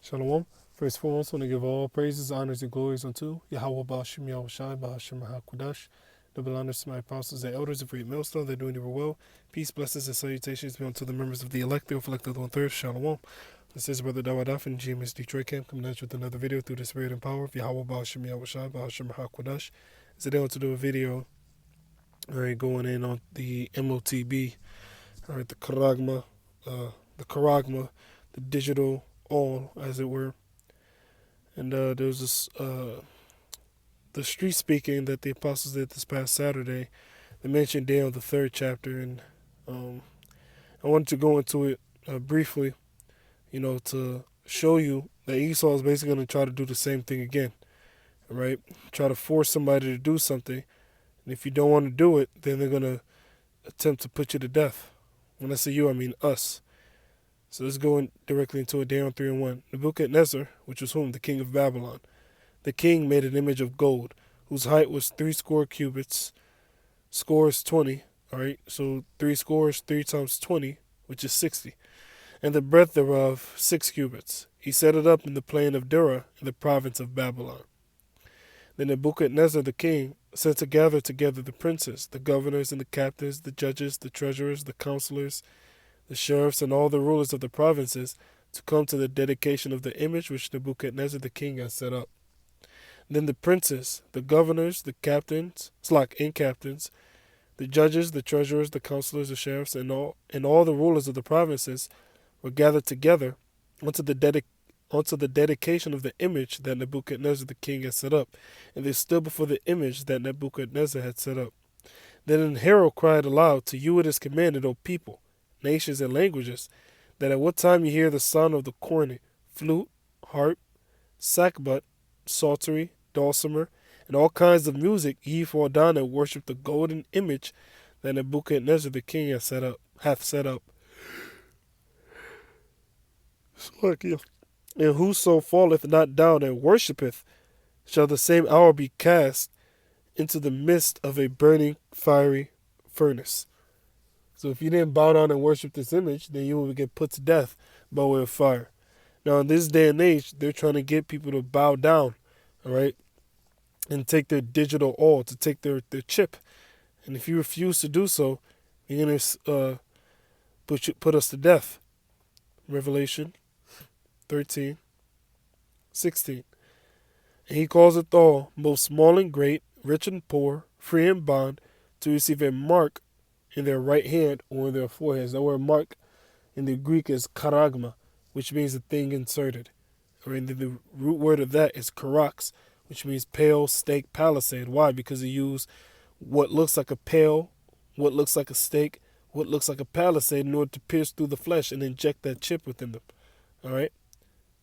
Shalom. First and foremost, I want to give all praises, honors, and glories unto YAHAWAH, YAHAWASHI, double honors to my apostles and elders of Great Milestone. They're doing ever well. Peace, blessings, and salutations be unto the members of the elect, the elected on third. Shalom. This is Brother Dawadaf in GMS Detroit Camp coming at you with another video through the spirit and power of YAHAWAH. Today I want to do a video, all right, going in on the Motb, all right, the Karagma, the digital all, as it were. And there was this, the street speaking that the apostles did this past Saturday. They mentioned Daniel, the third chapter, and I wanted to go into it briefly, to show you that Esau is basically going to try to do the same thing again, right? Try to force somebody to do something, and if you don't want to do it, then they're going to attempt to put you to death. When I say you, I mean us. So let's go directly into it. Daniel 3 and 1. Nebuchadnezzar, which was whom? The king of Babylon. The king made an image of gold, whose height was 60 cubits, scores 20. All right, so 3 scores, 3 times 20, which is 60. And the breadth thereof 6 cubits. He set it up in the plain of Dura, in the province of Babylon. Then Nebuchadnezzar the king sent to gather together the princes, the governors and the captains, the judges, the treasurers, the counselors, the sheriffs, and all the rulers of the provinces to come to the dedication of the image which Nebuchadnezzar the king had set up. Then the princes, the governors, the captains, captains, the judges, the treasurers, the counselors, the sheriffs, and all the rulers of the provinces were gathered together unto the dedication of the image that Nebuchadnezzar the king had set up, and they stood before the image that Nebuchadnezzar had set up. Then an herald cried aloud, to you it is commanded, O people, nations, and languages, that at what time you hear the sound of the cornet, flute, harp, sackbut, psaltery, dulcimer, and all kinds of music, ye fall down and worship the golden image that Nebuchadnezzar the king hath set up. And whoso falleth not down and worshipeth, shall the same hour be cast into the midst of a burning fiery furnace. So if you didn't bow down and worship this image, then you will get put to death by way of fire. Now, in this day and age, they're trying to get people to bow down, all right, and take their digital all, to take their chip. And if you refuse to do so, you're going to put us to death. Revelation 13:16. And he causeth all, both small and great, rich and poor, free and bond, to receive a mark in their right hand or in their foreheads. The word mark in the Greek is karagma, which means a thing inserted. Or in the root word of that is karax, which means pale, stake, palisade. Why? Because he used what looks like a pale, what looks like a stake, what looks like a palisade in order to pierce through the flesh and inject that chip within them. All right?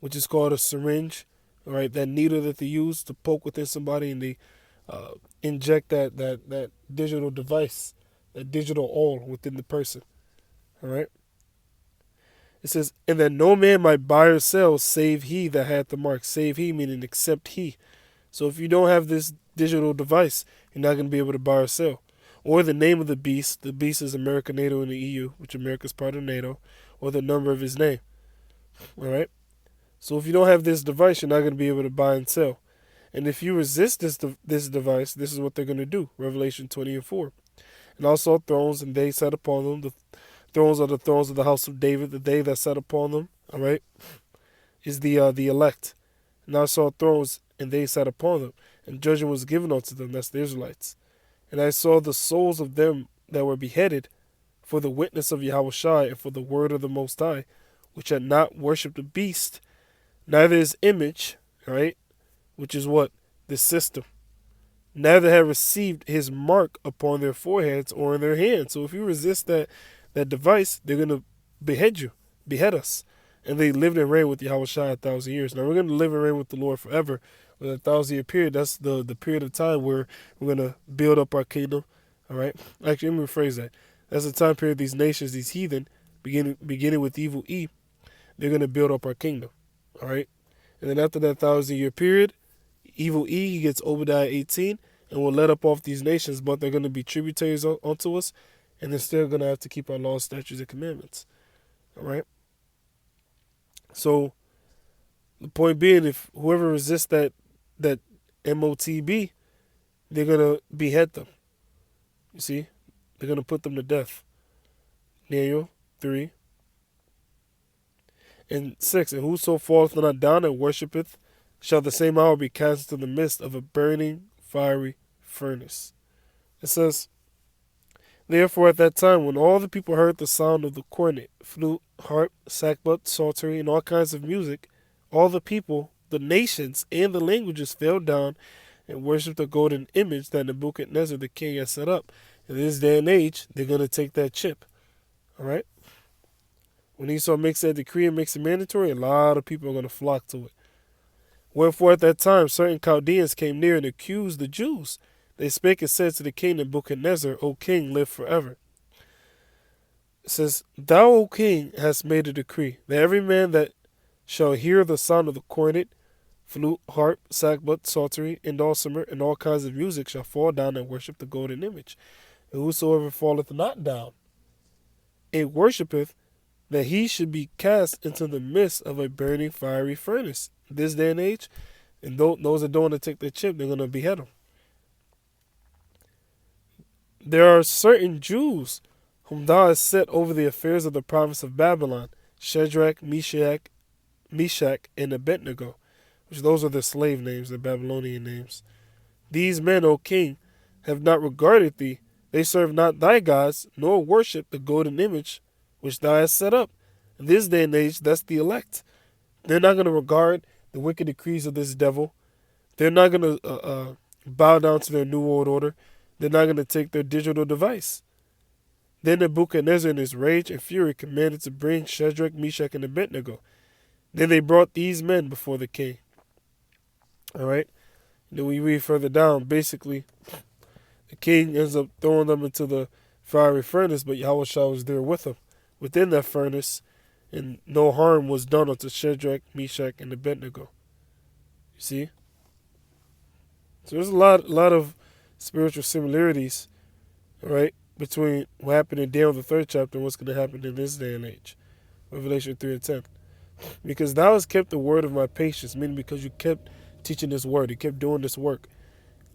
Which is called a syringe. All right? That needle that they use to poke within somebody, and they inject that digital device, that digital all within the person. All right? It says, and that no man might buy or sell save he that had the mark. Save he, meaning except he. So if you don't have this digital device, you're not going to be able to buy or sell. Or the name of the beast. The beast is America, NATO, and the EU, which America is part of NATO. Or the number of his name. All right? So if you don't have this device, you're not going to be able to buy and sell. And if you resist this device, this is what they're going to do. Revelation 20 and 4. And I saw thrones, and they sat upon them. The thrones are the thrones of the house of David. The they that sat upon them, all right, is the elect. And I saw thrones, and they sat upon them. And judgment was given unto them, that's the Israelites. And I saw the souls of them that were beheaded for the witness of Yahawashi and for the word of the Most High, which had not worshipped the beast, neither his image, all right, which is what? This system. Neither have received his mark upon their foreheads or in their hands. So if you resist that device, they're going to behead us. And they lived and reigned with Yahawashi 1,000 years. Now we're going to live and reign with the Lord forever. With a 1,000-year period, that's the period of time where we're going to build up our kingdom. All right? Actually, let me rephrase that. That's the time period these nations, these heathen, beginning with evil E, they're going to build up our kingdom. All right? And then after that 1,000-year period, evil E, he gets Obadiah 18, and will let up off these nations, but they're going to be tributaries unto us, and they're still going to have to keep our laws, statutes, and commandments. All right? So The point being, if whoever resists that Motb, they're gonna behead them. You see, they're gonna put them to death. Daniel 3:6. And whoso falleth not down and worshipeth, shall the same hour be cast into the midst of a burning fiery furnace. It says, therefore at that time, when all the people heard the sound of the cornet, flute, harp, sackbut, psaltery, and all kinds of music, all the people, the nations, and the languages fell down and worshipped the golden image that Nebuchadnezzar the king had set up. In this day and age, they're going to take that chip. All right? When Esau makes that decree and makes it mandatory, a lot of people are going to flock to it. Wherefore at that time certain Chaldeans came near and accused the Jews. They spake and said to the king Nebuchadnezzar, O king, live forever. It says, thou, O king, hast made a decree that every man that shall hear the sound of the cornet, flute, harp, sackbut, psaltery, and dulcimer, and all kinds of music shall fall down and worship the golden image. And whosoever falleth not down and worshipeth, that he should be cast into the midst of a burning fiery furnace. This day and age, and those that don't want to take their chip, they're going to behead them. There are certain Jews whom thou hast set over the affairs of the province of Babylon, Shadrach, Meshach, and Abednego, which those are their slave names, their Babylonian names. These men, O king, have not regarded thee. They serve not thy gods, nor worship the golden image which thou hast set up. In this day and age, that's the elect. They're not going to regard the wicked decrees of this devil. They're not going to bow down to their new world order. They're not going to take their digital device. Then Nebuchadnezzar in his rage and fury commanded to bring Shadrach, Meshach, and Abednego. Then they brought these men before the king. All right. And then we read further down. Basically, the king ends up throwing them into the fiery furnace, but YAHAWASHI was there with them within that furnace, and no harm was done unto Shadrach, Meshach, and Abednego. You see? So there's a lot of spiritual similarities, all right, between what happened in Daniel the 3rd chapter and what's going to happen in this day and age. Revelation 3:10. Because thou hast kept the word of my patience, meaning because you kept teaching this word, you kept doing this work.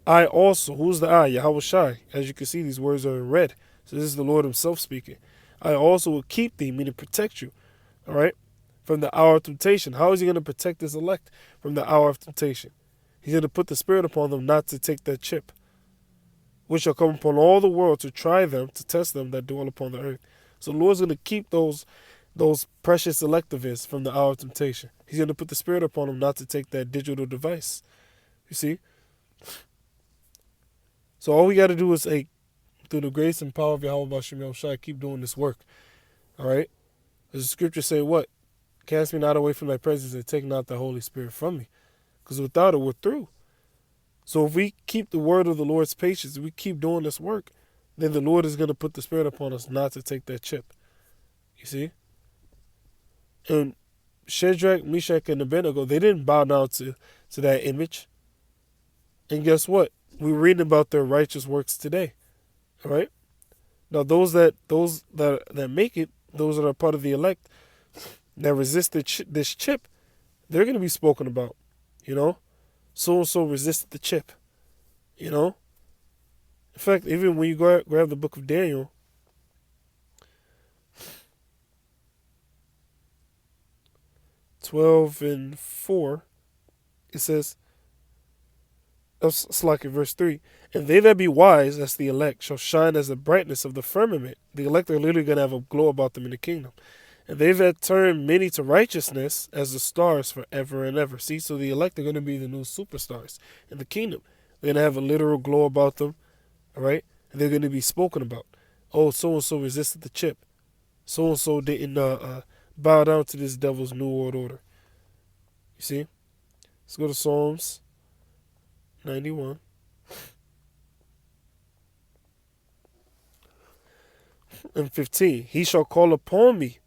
I also, who's the I? YAHAWASHI. As you can see, these words are in red. So this is the Lord himself speaking. I also will keep thee, meaning protect you, all right, from the hour of temptation. How is he going to protect his elect from the hour of temptation? He's going to put the Spirit upon them not to take that chip, which shall come upon all the world to try them, to test them that dwell upon the earth. So the Lord's going to keep those precious elect of his from the hour of temptation. He's going to put the Spirit upon them not to take that digital device. You see? So all we got to do is, through the grace and power of YAHAWAH, keep doing this work. All right? As the scriptures say, what? Cast me not away from thy presence and take not the Holy Spirit from me. Because without it, we're through. So if we keep the word of the Lord's patience, if we keep doing this work, then the Lord is going to put the Spirit upon us not to take that chip. You see? And Shadrach, Meshach, and Abednego, they didn't bow down to that image. And guess what? We're reading about their righteous works today. All right? Now, those that make it, those that are part of the elect, that resist this chip, they're going to be spoken about. You know? So-and-so resisted the chip. You know? In fact, even when you grab the book of Daniel, 12:4, it says, it's like in verse 3, and they that be wise, that's the elect, shall shine as the brightness of the firmament. The elect are literally going to have a glow about them in the kingdom. And they that turn many to righteousness as the stars forever and ever. See, so the elect are going to be the new superstars in the kingdom. They're going to have a literal glow about them, all right? And they're going to be spoken about. Oh, so-and-so resisted the chip. So-and-so didn't bow down to this devil's new world order. You see? Let's go to Psalms 91. And 15. He shall call upon me,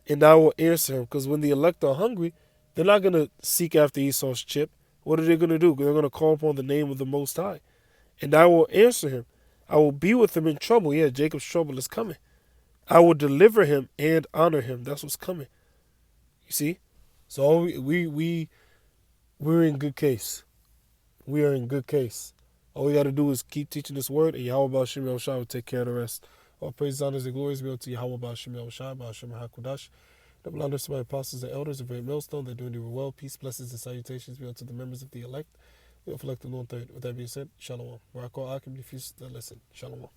and I will answer him. Because when the elect are hungry, they're not going to seek after Esau's chip. What are they going to do? They're going to call upon the name of the Most High. And I will answer him. I will be with him in trouble. Yeah, Jacob's trouble is coming. I will deliver him and honor him. That's what's coming. You see? So we we're in good case. We are in good case. All we got to do is keep teaching this word, and YAHAWASHI will take care of the rest. All praise, honors, and glories be unto YAHAWASHI, Ba'ashem HaKodash. The blunders to my apostles and elders of Great Milestone, they're doing the well. Peace, blessings, and salutations be unto the members of the elect. The elect alone third. With that being said, Shalom. RAWCHAA can be fused to listen. Shalom.